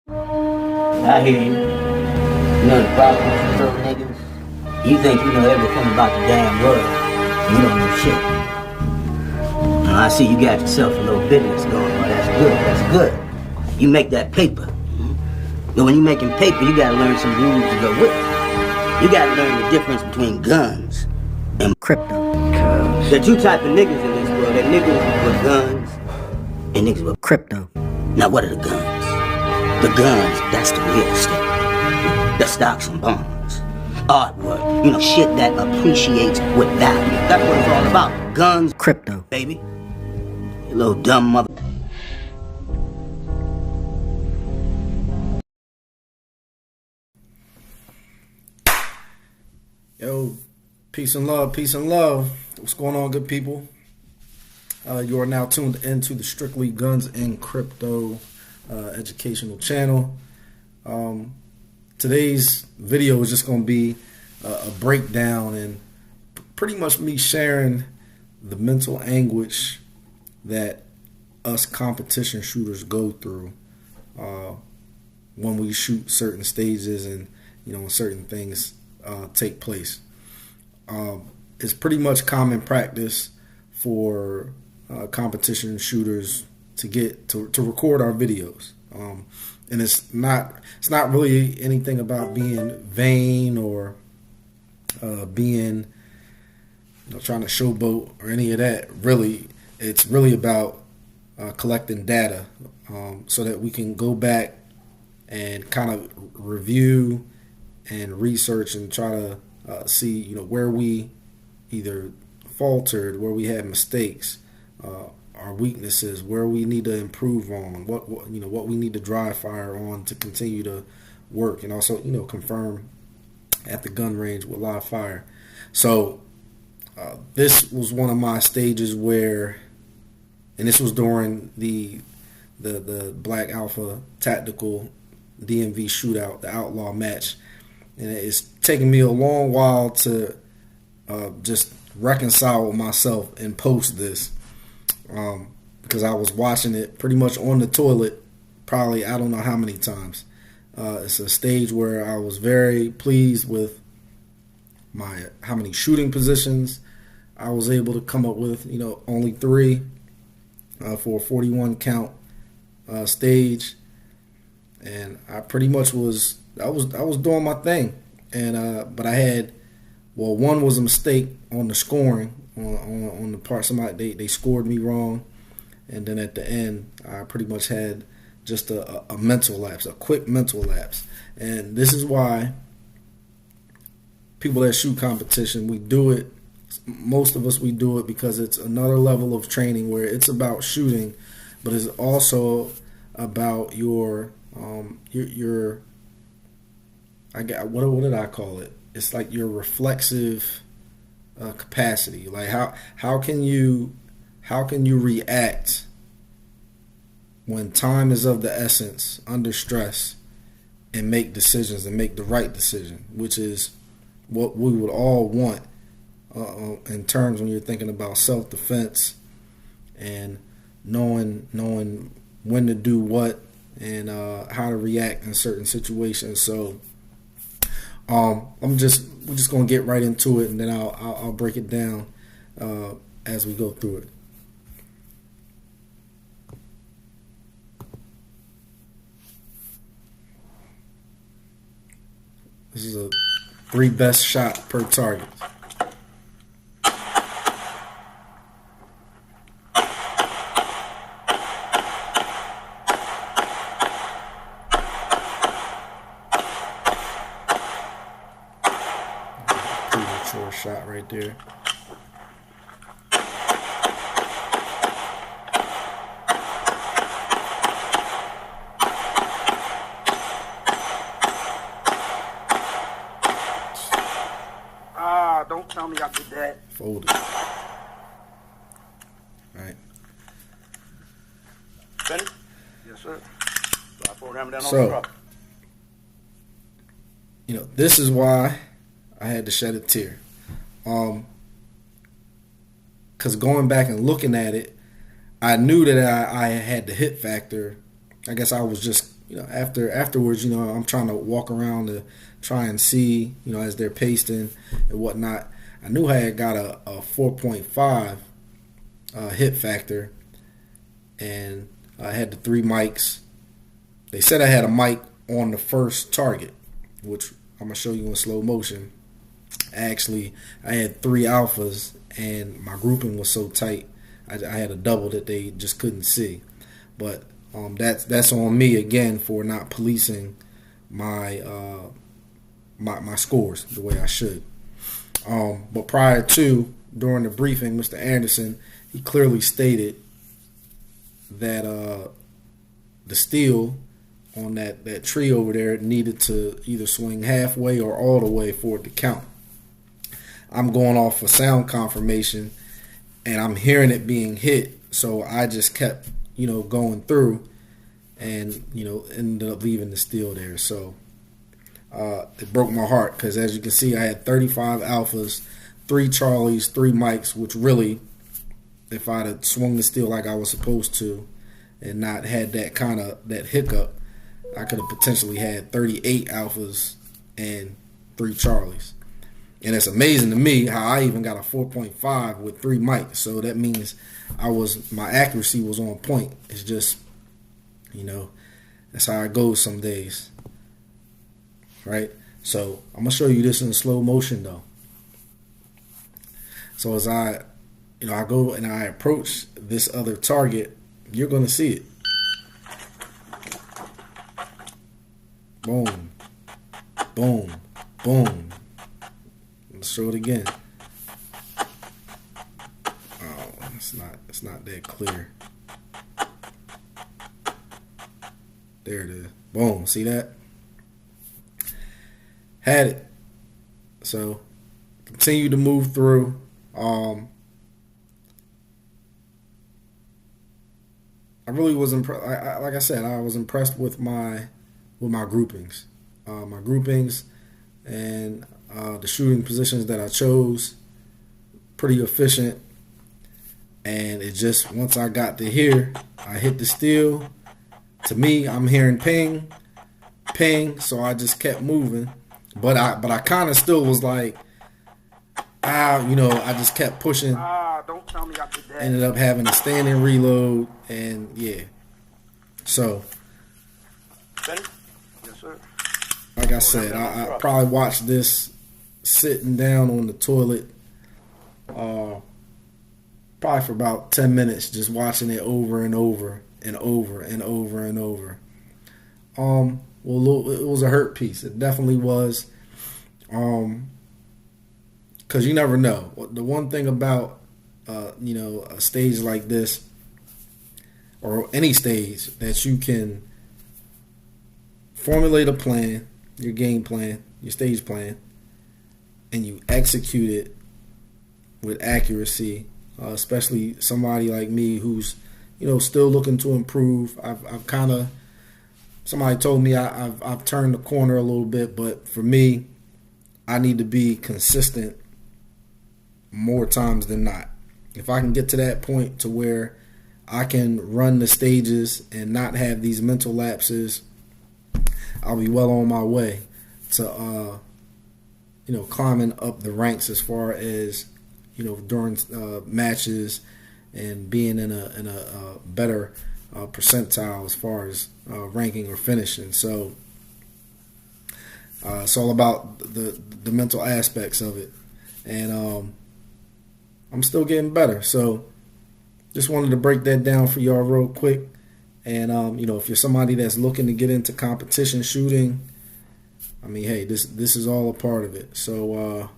I hear you. You know the problem with you little niggas? You think you know everything about the damn world, and you don't know shit. Now, I see you got yourself a little business going on. That's good, that's good. You make that paper. But when you're making paper, you gotta learn some rules to go with it. You gotta learn the difference between guns and crypto. There are two types of niggas in this world. There are niggas with guns and niggas with crypto. Now what are the guns? The guns, that's the real estate. The stocks and bonds. Artwork, shit that appreciates with value. That's what it's all about. Guns, crypto, baby. You little dumb mother. Yo, peace and love, peace and love. What's going on, good people? You are now tuned into the Strictly Gunz N Crypto educational channel. Today's video is just going to be a breakdown and pretty much me sharing the mental anguish that us competition shooters go through when we shoot certain stages and when certain things take place. It's pretty much common practice for competition shooters to get to record our videos, and it's not really anything about being vain or being trying to showboat or any of that. Really, it's really about collecting data so that we can go back and kind of review and research and try to see where we either faltered, where we had mistakes, our weaknesses, where we need to improve on, what we need to dry fire on to continue to work, and also confirm at the gun range with live fire. So this was one of my stages where, and this was during the Black Alpha Tactical DMV shootout, the outlaw match, and it's taken me a long while to just reconcile with myself and post this, because I was watching it pretty much on the toilet probably I don't know how many times. It's a stage where I was very pleased with how many shooting positions I was able to come up with. Only 3 for a 41 count stage, and I pretty much was doing my thing. And but I had, one was a mistake on the scoring on the part. Somebody they scored me wrong, and then at the end I pretty much had just a mental lapse, a quick mental lapse. And this is why people that shoot competition, we do it. Most of us, we do it because it's another level of training where it's about shooting, but it's also about your what did I call it? It's like your reflexive capacity. Like how can you react when time is of the essence, under stress, and make decisions and make the right decision, which is what we would all want in terms when you're thinking about self-defense and knowing when to do what and how to react in certain situations. So we're just gonna get right into it, and then I'll break it down as we go through it. This is a 3 best shot per target. Premature shot right there. Don't tell me I did that. Fold it. Right. Finished? Yes, sir. So I program it down on the So, truck. this is why I had to shed a tear. Because going back and looking at it, I knew that I had the hit factor. I guess I was just afterwards, I'm trying to walk around to try and see, as they're pasting and whatnot. I knew I had got a 4.5 hit factor, and I had the 3 mics. They said I had a mic on the first target, which I'm gonna show you in slow motion. Actually, I had 3 alphas, and my grouping was so tight, I had a double that they just couldn't see. But that's on me again for not policing my my scores the way I should. But prior to, during the briefing, Mr. Anderson, he clearly stated that the steel on that tree over there needed to either swing halfway or all the way for it to count. I'm going off for sound confirmation, and I'm hearing it being hit, so I just kept, going through, and ended up leaving the steel there. So it broke my heart, because as you can see, I had 35 alphas, 3 Charlies, 3 mics, which really, if I'd have swung the steel like I was supposed to and not had that hiccup, I could have potentially had 38 alphas and 3 Charlies. And it's amazing to me how I even got a 4.5 with 3 mics. So that means my accuracy was on point. It's just, that's how it goes some days. Right? So I'm going to show you this in slow motion though. So as I go and I approach this other target, you're going to see it. Boom. Boom. Boom. Let's show it again. Oh, it's not that clear. There it is. Boom. See that? Had it. So continue to move through. I really was impressed. Like I said, I was impressed with my groupings. My groupings and the shooting positions that I chose, pretty efficient. And it just, once I got to here, I hit the steel. To me, I'm hearing ping, ping. So I just kept moving. But I kind of still was like, I just kept pushing. Don't tell me I did that. Ended up having a standing reload, and yeah. So, Ready? Yes, sir. like I said, I probably watched this sitting down on the toilet, probably for about 10 minutes, just watching it over and over and over and over and over. Well, it was a hurt piece. It definitely was. Because you never know. The one thing about, a stage like this, or any stage, that you can formulate a plan, your game plan, your stage plan, and you execute it with accuracy, especially somebody like me who's, still looking to improve. I've kind of, somebody told me I've turned the corner a little bit, but for me, I need to be consistent more times than not. If I can get to that point to where I can run the stages and not have these mental lapses, I'll be well on my way to climbing up the ranks as far as during matches and being in a better percentile as far as ranking or finishing. So it's all about the mental aspects of it, and I'm still getting better. So just wanted to break that down for y'all real quick. And if you're somebody that's looking to get into competition shooting, I mean, hey, this is all a part of it. So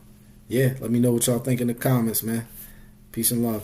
let me know what y'all think in the comments, man. Peace and love.